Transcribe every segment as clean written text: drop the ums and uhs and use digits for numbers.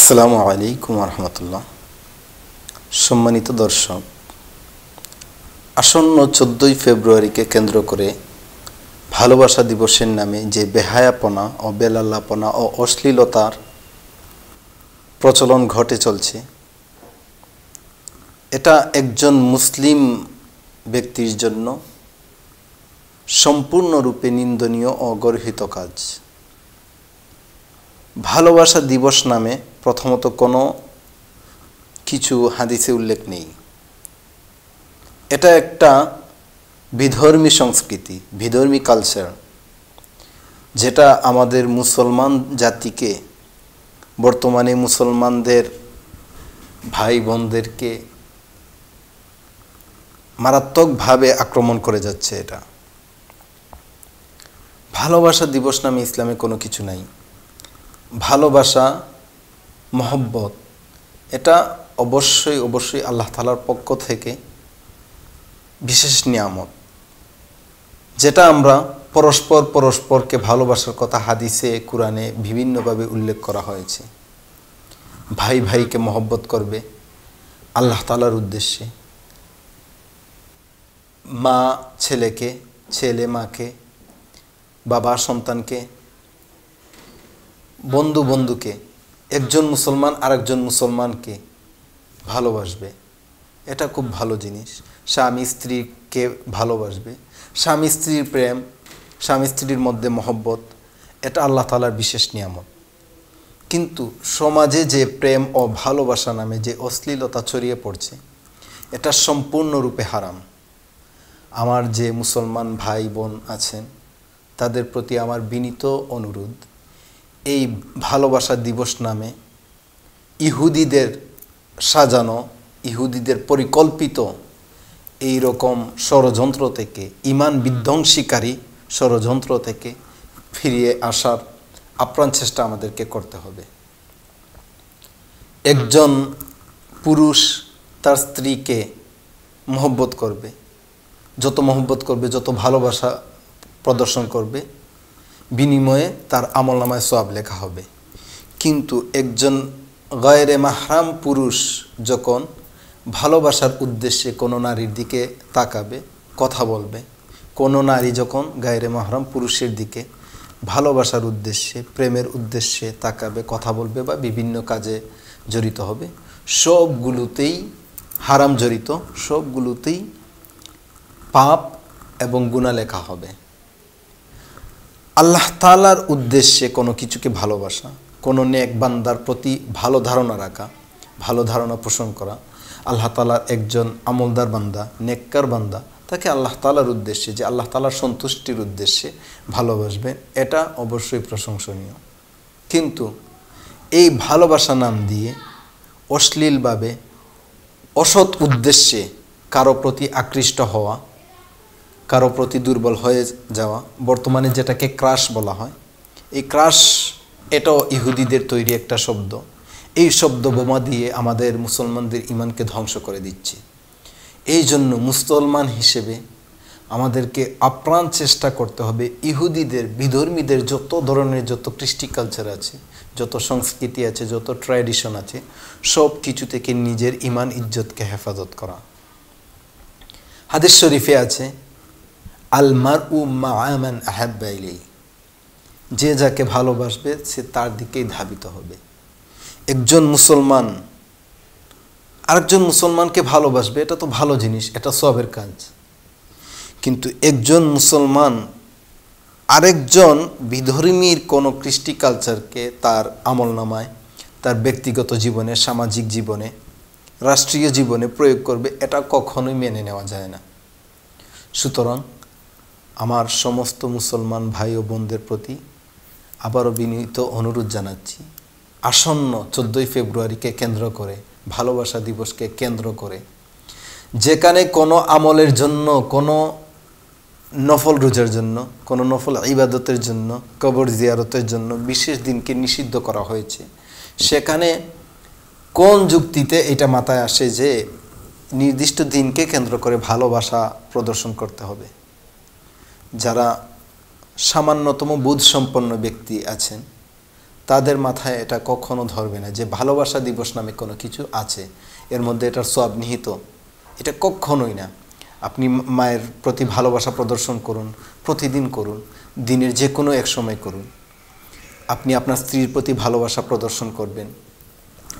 আসসালামু আলাইকুম রহমতুল্লাহ। সম্মানিত দর্শক, আসন্ন 14ই ফেব্রুয়ারিকে কেন্দ্র করে ভালোবাসা দিবসের নামে যে বেহায়াপনা, অবেলাল্লাপনা ও অশ্লীলতার প্রচলন ঘটে চলছে, এটা একজন মুসলিম ব্যক্তির জন্য সম্পূর্ণরূপে নিন্দনীয় ও গর্হিত কাজ। ভালোবাসা দিবস নামে প্রথমত কোনো কিছু হাদিসে উল্লেখ নেই। এটা একটা বিধর্মী সংস্কৃতি, বিধর্মী কালচার, যেটা আমাদের মুসলমান জাতিকে, বর্তমানে মুসলমানদের ভাই বোনদেরকে মারাত্মকভাবে আক্রমণ করে যাচ্ছে। এটা ভালোবাসা দিবস নামে ইসলামে কোনো কিছু নাই। ভালোবাসা, মহব্বত, এটা অবশ্যই অবশ্যই আল্লাহ তাআলার পক্ষ থেকে বিশেষ নিয়ামত, যেটা আমরা পরস্পরকে ভালোবাসার কথা হাদিসে, কোরআনে বিভিন্নভাবে উল্লেখ করা হয়েছে। ভাই ভাইকে মহব্বত করবে আল্লাহ তাআলার উদ্দেশ্যে, মা ছেলেকে, ছেলে মাকে, বাবা সন্তানকে, বন্ধু বন্ধুকে, একজন মুসলমান আরেকজন মুসলমানকে ভালোবাসবে। এটা খুব ভালো জিনিস। স্বামী স্ত্রীকে ভালোবাসবে, স্বামী স্ত্রীর প্রেম, স্বামী স্ত্রীর মধ্যে মহব্বত, এটা আল্লাহ তাআলার বিশেষ নিয়ামত। কিন্তু সমাজে যে প্রেম ও ভালোবাসা নামে যে অশ্লীলতা ছড়িয়ে পড়ছে, এটা সম্পূর্ণরূপে হারাম। আমার যে মুসলমান ভাই বোন আছেন, তাদের প্রতি আমার বিনীত অনুরোধ, এই ভালোবাসা দিবস নামে ইহুদিদের সাজানো, ইহুদিদের পরিকল্পিত এই রকম ষড়যন্ত্র থেকে, ঈমান বিধ্বংসীকারী ষড়যন্ত্র থেকে ফিরিয়ে আসার আপ্রাণ চেষ্টা আমাদেরকে করতে হবে। একজন পুরুষ তার স্ত্রীকে মহব্বত করবে, যত মহব্বত করবে, যত ভালোবাসা প্রদর্শন করবে, বিনিময়ে তার আমলনামায় সওয়াব লেখা হবে। কিন্তু একজন গায়রে মাহরাম পুরুষ যখন ভালোবাসার উদ্দেশ্যে কোনো নারীর দিকে তাকাবে, কথা বলবে, কোনো নারী যখন গায়রে মাহরাম পুরুষের দিকে ভালোবাসার উদ্দেশ্যে, প্রেমের উদ্দেশ্যে তাকাবে, কথা বলবে বা বিভিন্ন কাজে জড়িত হবে, সবগুলোতেই হারাম জড়িত, সবগুলোতেই পাপ এবং গুনাহ লেখা হবে। আল্লাহ তাআলার উদ্দেশ্যে কোনো কিছুকে ভালোবাসা, কোনো নেক বান্দার প্রতি ভালো ধারণা রাখা, ভালো ধারণা পোষণ করা, আল্লাহ তাআলার একজন আমলদার বান্দা, নেককার বান্দা, তাকে আল্লাহ তাআলার উদ্দেশ্যে, যে আল্লাহ তাআলার সন্তুষ্টির উদ্দেশ্যে ভালোবাসবেন, এটা অবশ্যই প্রশংসনীয়। কিন্তু এই ভালোবাসা নাম দিয়ে অশ্লীলভাবে, অসৎ উদ্দেশ্যে কারো প্রতি আকৃষ্ট হওয়া, কারো প্রতি দুর্বল হয়ে যাওয়া, বর্তমানে যেটাকে ক্রাশ বলা হয়, এই ক্রাশ এটাও ইহুদিদের তৈরি একটা শব্দ। এই শব্দ বোমা দিয়ে আমাদের মুসলমানদের ঈমানকে ধ্বংস করে দিচ্ছে। এই জন্য মুসলমান হিসেবে আমাদেরকে আপ্রাণ চেষ্টা করতে হবে ইহুদিদের, বিধর্মীদের যত ধরনের, যত কৃষ্টি কালচার আছে, যত সংস্কৃতি আছে, যত ট্র্যাডিশন আছে, সব কিছু থেকে নিজের ঈমান ইজ্জতকে হেফাজত করা। হাদিস শরীফে আছে, আল মারউ মাআ মান আহাব্বা ইলাইহি, যে যাকে ভালোবাসবে সে তার দিকেই ধাবিত হবে। একজন মুসলমান আরেকজন মুসলমানকে ভালোবাসবে, এটা তো ভালো জিনিস, এটা সওয়াবের কাজ। কিন্তু একজন মুসলমান আরেকজন বিধর্মীর কোনো কৃষ্টি কালচারকে তার আমলনামায়, তার ব্যক্তিগত জীবনে, সামাজিক জীবনে, রাষ্ট্রীয় জীবনে প্রয়োগ করবে, এটা কখনোই মেনে নেওয়া যায় না। সুতরাং আমার সমস্ত মুসলমান ভাই ও বোনদের প্রতি আবারও বিনীত অনুরোধ জানাচ্ছি, আসন্ন 14ই ফেব্রুয়ারিকে কেন্দ্র করে, ভালোবাসা দিবসকে কেন্দ্র করে, যেখানে কোনো আমলের জন্য, কোনো নফল রোজার জন্য, কোনো নফল ইবাদতের জন্য, কবর জিয়ারতের জন্য বিশেষ দিনকে নিষিদ্ধ করা হয়েছে, সেখানে কোন যুক্তিতে এটা মাথায় আসে যে নির্দিষ্ট দিনকে কেন্দ্র করে ভালোবাসা প্রদর্শন করতে হবে? যারা সামান্যতম বোধ সম্পন্ন ব্যক্তি আছেন, তাদের মাথায় এটা কখনো ধরবে না যে ভালোবাসা দিবস নামে কোনো কিছু আছে, এর মধ্যে এটার সওয়াব নিহিত। এটা কখনোই না। আপনি মায়ের প্রতি ভালোবাসা প্রদর্শন করুন, প্রতিদিন করুন, দিনের যে কোনো এক সময় করুন। আপনি আপনার স্ত্রীর প্রতি ভালোবাসা প্রদর্শন করবেন,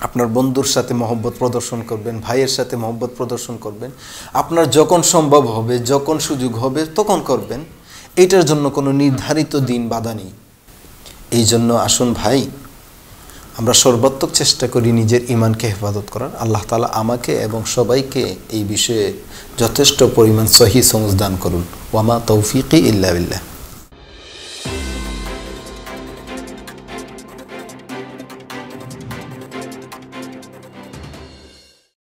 আপনার বন্ধুর সাথে মহব্বত প্রদর্শন করবেন, ভাইয়ের সাথে মহব্বত প্রদর্শন করবেন। আপনার যখন সম্ভব হবে, যখন সুযোগ হবে তখন করবেন। এটার জন্য কোনো নির্ধারিত দিন বাধা নেই। এই জন্য আসুন ভাই, আমরা সর্বাত্মক চেষ্টা করি নিজের ঈমানকে হেফাজত করার। আল্লাহ তাআলা আমাকে এবং সবাইকে এই বিষয়ে যথেষ্ট পরিমাণ সহিহ সমঝ দান করুন। ওয়ামা তৌফিকি ইল্লা বিল্লাহ।